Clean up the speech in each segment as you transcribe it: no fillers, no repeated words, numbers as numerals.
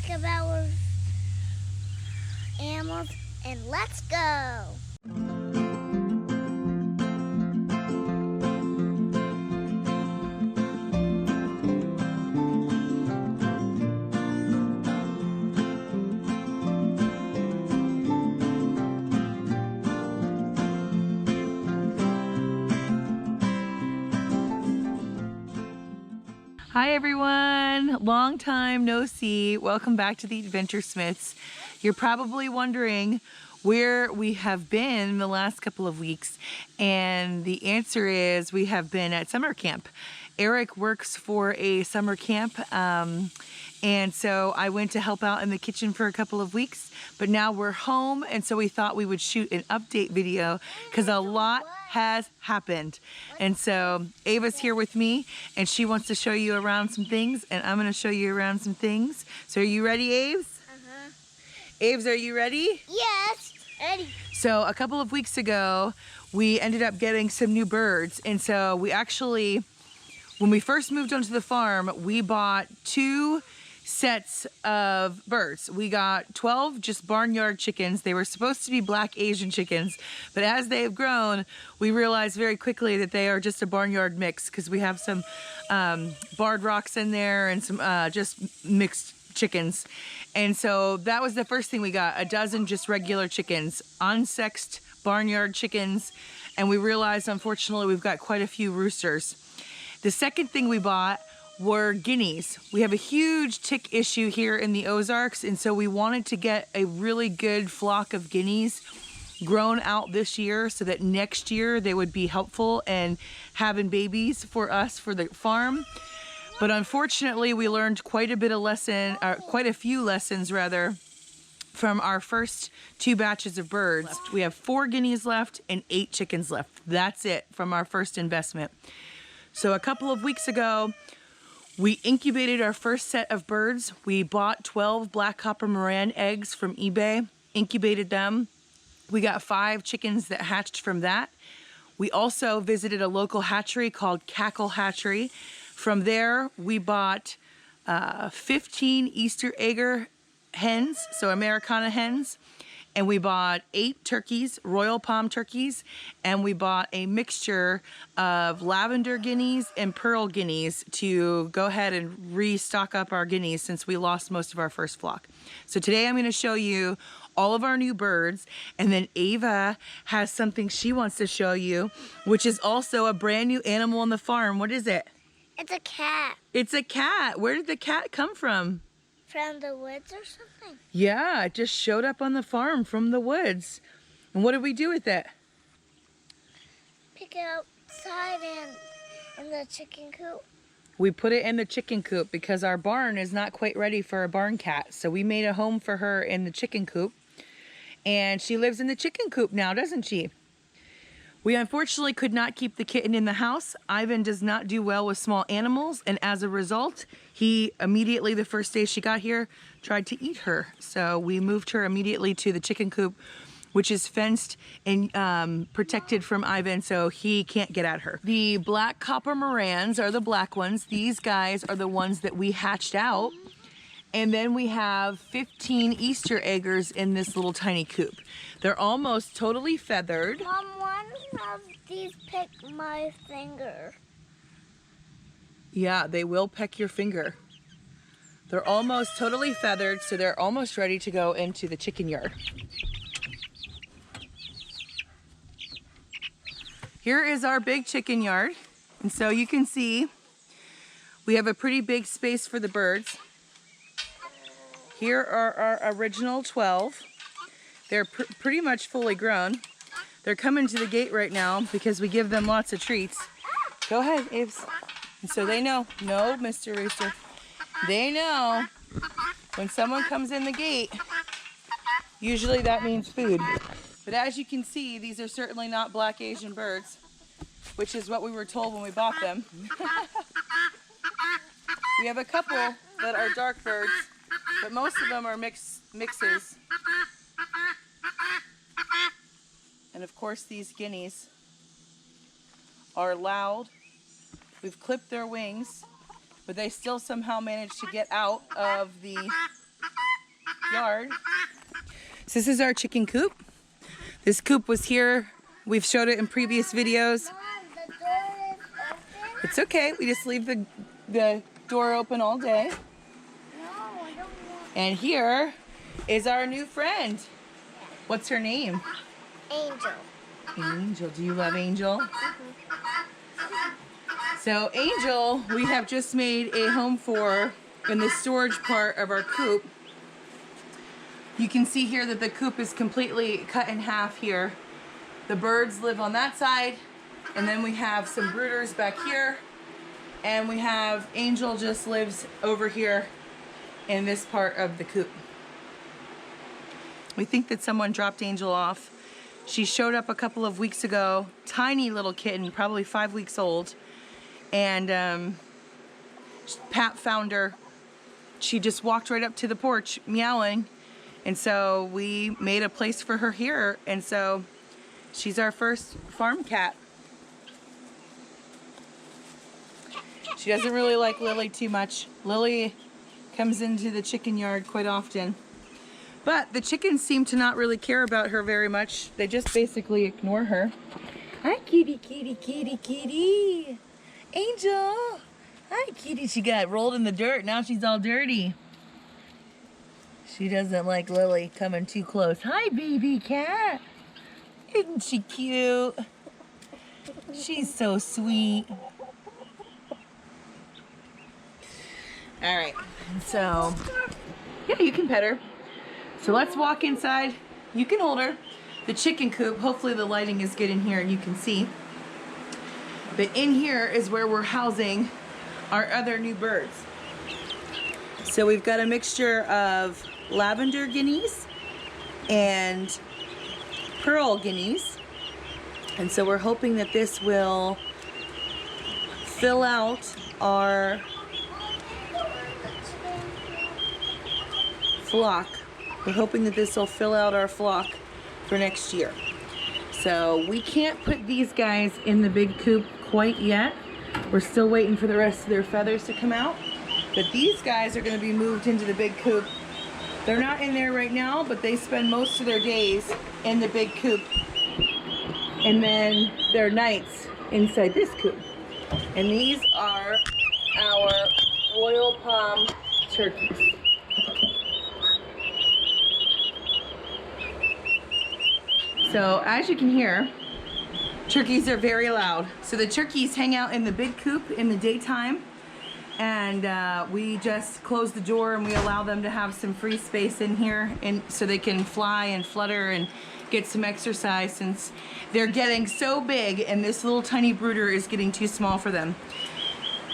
talk about animals, and let's go. Hi everyone, long time no see. Welcome back to the Adventure Smiths. You're probably wondering where we have been the last couple of weeks, and the answer is we have been at summer camp. Eric works for a summer camp, and so I went to help out in the kitchen for a couple of weeks, but now we're home, and so we thought we would shoot an update video because a lot has happened. And so Ava's here with me, and she wants to show you around some things, and I'm gonna show you around some things. So are you ready, Aves? Aves, are you ready? Yes, ready. So a couple of weeks ago, we ended up getting some new birds, and so we actually, when we first moved onto the farm, we bought 2 sets of birds. We got 12 just barnyard chickens. They were supposed to be black Asian chickens, but as they've grown, we realized very quickly that they are just a barnyard mix because we have some barred rocks in there and some just mixed chickens. And so that was the first thing we got, a dozen just regular chickens, unsexed barnyard chickens, and we realized unfortunately we've got quite a few roosters. The second thing we bought were guineas. We have a huge tick issue here in the Ozarks, and so we wanted to get a really good flock of guineas grown out this year so that next year they would be helpful and having babies for us for the farm. But unfortunately, we learned quite a few lessons rather, from our first 2 batches of birds. We have 4 guineas left and 8 chickens left. That's it from our first investment. So a couple of weeks ago, we incubated our first set of birds. We bought 12 black copper Moran eggs from eBay, incubated them. We got 5 chickens that hatched from that. We also visited a local hatchery called Cackle Hatchery. From there, we bought 15 Easter egger hens, so Americana hens, and we bought 8 turkeys, Royal Palm turkeys, and we bought a mixture of lavender guineas and pearl guineas to go ahead and restock up our guineas since we lost most of our first flock. So today I'm going to show you all of our new birds, and then Ava has something she wants to show you, which is also a brand new animal on the farm. What is it? It's a cat. It's a cat. Where did the cat come from? From the woods or something? Yeah, it just showed up on the farm from the woods. And what did we do with it? Pick it outside in the chicken coop. We put it in the chicken coop because our barn is not quite ready for a barn cat. So we made a home for her in the chicken coop. And she lives in the chicken coop now, doesn't she? We unfortunately could not keep the kitten in the house. Ivan does not do well with small animals, and as a result, he immediately, the first day she got here, tried to eat her. So we moved her immediately to the chicken coop, which is fenced and protected from Ivan, so he can't get at her. The black copper Morans are the black ones. These guys are the ones that we hatched out. And then we have 15 Easter eggers in this little tiny coop. They're almost totally feathered. Mom, one of these picked my finger. Yeah, they will peck your finger. They're almost totally feathered, so they're almost ready to go into the chicken yard. Here is our big chicken yard. And so you can see we have a pretty big space for the birds. Here are our original 12. They're pretty much fully grown. They're coming to the gate right now because we give them lots of treats. Go ahead, Aves. And so they know, no, Mr. Rooster. They know when someone comes in the gate, usually that means food. But as you can see, these are certainly not black Asian birds, which is what we were told when we bought them. We have a couple that are dark birds, but most of them are mixes. And of course these guineas are loud. We've clipped their wings, but they still somehow manage to get out of the yard. So this is our chicken coop. This coop was here. We've showed it in previous videos. Mom, the door is open. It's okay. We just leave the door open all day. No, I don't want. And here is our new friend. What's her name? Angel. Angel. Do you love Angel? So Angel, we have just made a home for in the storage part of our coop. You can see here that the coop is completely cut in half here. The birds live on that side, and then we have some brooders back here, and we have Angel just lives over here in this part of the coop. We think that someone dropped Angel off. She showed up a couple of weeks ago, tiny little kitten, probably 5 weeks old, and Pat found her. She just walked right up to the porch meowing, and so we made a place for her here, and so she's our first farm cat. She doesn't really like Lily too much. Lily comes into the chicken yard quite often. But the chickens seem to not really care about her very much. They just basically ignore her. Hi, kitty, kitty, kitty, kitty. Angel. Hi, kitty. She got rolled in the dirt. Now she's all dirty. She doesn't like Lily coming too close. Hi, baby cat. Isn't she cute? She's so sweet. All right, so yeah, you can pet her. So let's walk inside. You can hold her. The chicken coop, hopefully the lighting is good in here and you can see. But in here is where we're housing our other new birds. So we've got a mixture of lavender guineas and pearl guineas. And so we're hoping that this will fill out our flock. We're hoping that this will fill out our flock for next year. So we can't put these guys in the big coop quite yet. We're still waiting for the rest of their feathers to come out. But these guys are going to be moved into the big coop. They're not in there right now, but they spend most of their days in the big coop. And then their nights inside this coop. And these are our Royal Palm turkeys. So as you can hear, turkeys are very loud. So the turkeys hang out in the big coop in the daytime, and we just close the door and we allow them to have some free space in here, and so they can fly and flutter and get some exercise, since they're getting so big and this little tiny brooder is getting too small for them.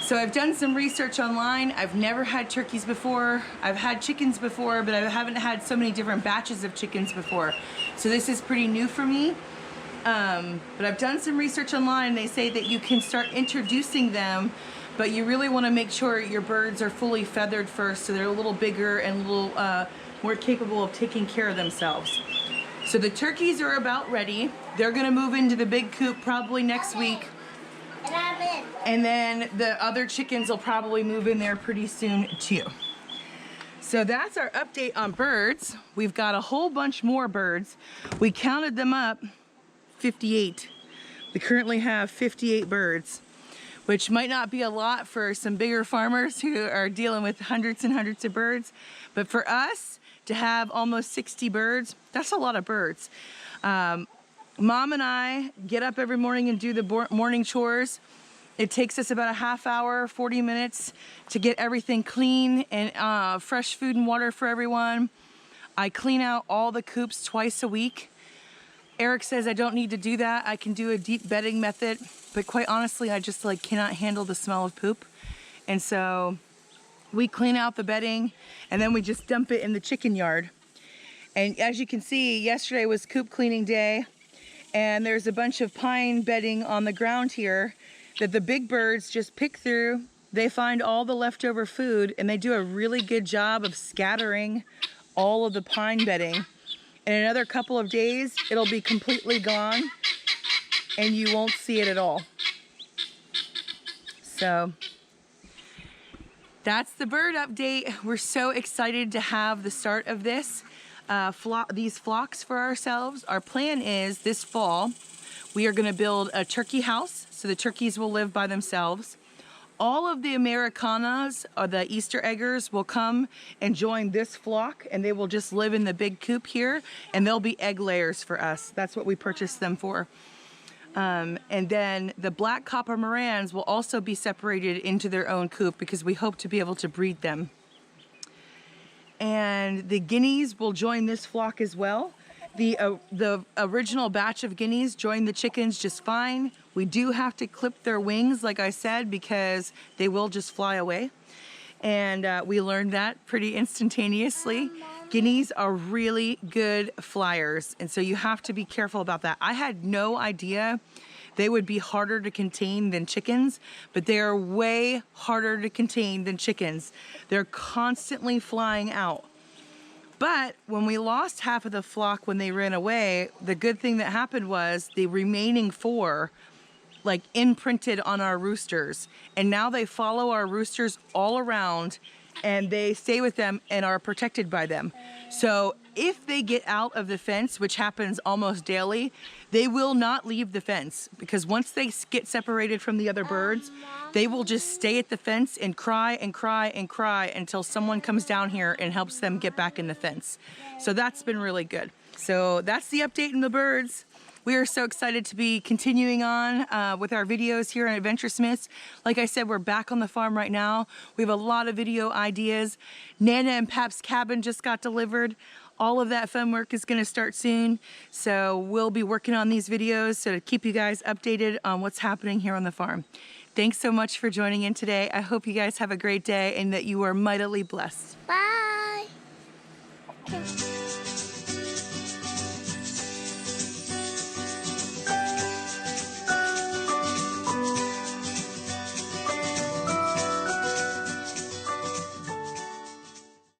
So I've done some research online. I've never had turkeys before. I've had chickens before, but I haven't had so many different batches of chickens before. So this is pretty new for me. But I've done some research online. They say that you can start introducing them, but you really want to make sure your birds are fully feathered first, so they're a little bigger and a little more capable of taking care of themselves. So the turkeys are about ready. They're gonna move into the big coop probably next week. And then the other chickens will probably move in there pretty soon too. So that's our update on birds. We've got a whole bunch more birds. We counted them up, 58. We currently have 58 birds, which might not be a lot for some bigger farmers who are dealing with hundreds and hundreds of birds. But for us to have almost 60 birds, that's a lot of birds. Mom and I get up every morning and do the morning chores. It takes us about a half hour, 40 minutes to get everything clean and fresh food and water for everyone. I clean out all the coops twice a week. Eric says I don't need to do that. I can do a deep bedding method, but quite honestly, I just cannot handle the smell of poop. And so we clean out the bedding and then we just dump it in the chicken yard. And as you can see, yesterday was coop cleaning day, and there's a bunch of pine bedding on the ground here that the big birds just pick through. They find all the leftover food, and they do a really good job of scattering all of the pine bedding. In another couple of days, it'll be completely gone and you won't see it at all. So that's the bird update. We're so excited to have the start of this, these flocks for ourselves. Our plan is this fall, we are gonna build a turkey house, so the turkeys will live by themselves. All of the Americanas, or the Easter eggers, will come and join this flock, and they will just live in the big coop here, and they'll be egg layers for us. That's what we purchased them for. And then the black copper Morans will also be separated into their own coop because we hope to be able to breed them. And the guineas will join this flock as well. The original batch of guineas joined the chickens just fine. We do have to clip their wings, like I said, because they will just fly away. And we learned that pretty instantaneously. Guineas are really good flyers, and so you have to be careful about that. I had no idea they would be harder to contain than chickens, but they are way harder to contain than chickens. They're constantly flying out. But when we lost half of the flock when they ran away, the good thing that happened was the remaining 4 like imprinted on our roosters, and now they follow our roosters all around and they stay with them and are protected by them. So if they get out of the fence, which happens almost daily, they will not leave the fence, because once they get separated from the other birds, they will just stay at the fence and cry and cry and cry until someone comes down here and helps them get back in the fence. So that's been really good. So that's the update in the birds. We are so excited to be continuing on with our videos here on Adventure Smiths. Like I said, we're back on the farm right now. We have a lot of video ideas. Nana and Pap's cabin just got delivered. All of that fun work is gonna start soon. So we'll be working on these videos so to keep you guys updated on what's happening here on the farm. Thanks so much for joining in today. I hope you guys have a great day and that you are mightily blessed. Bye.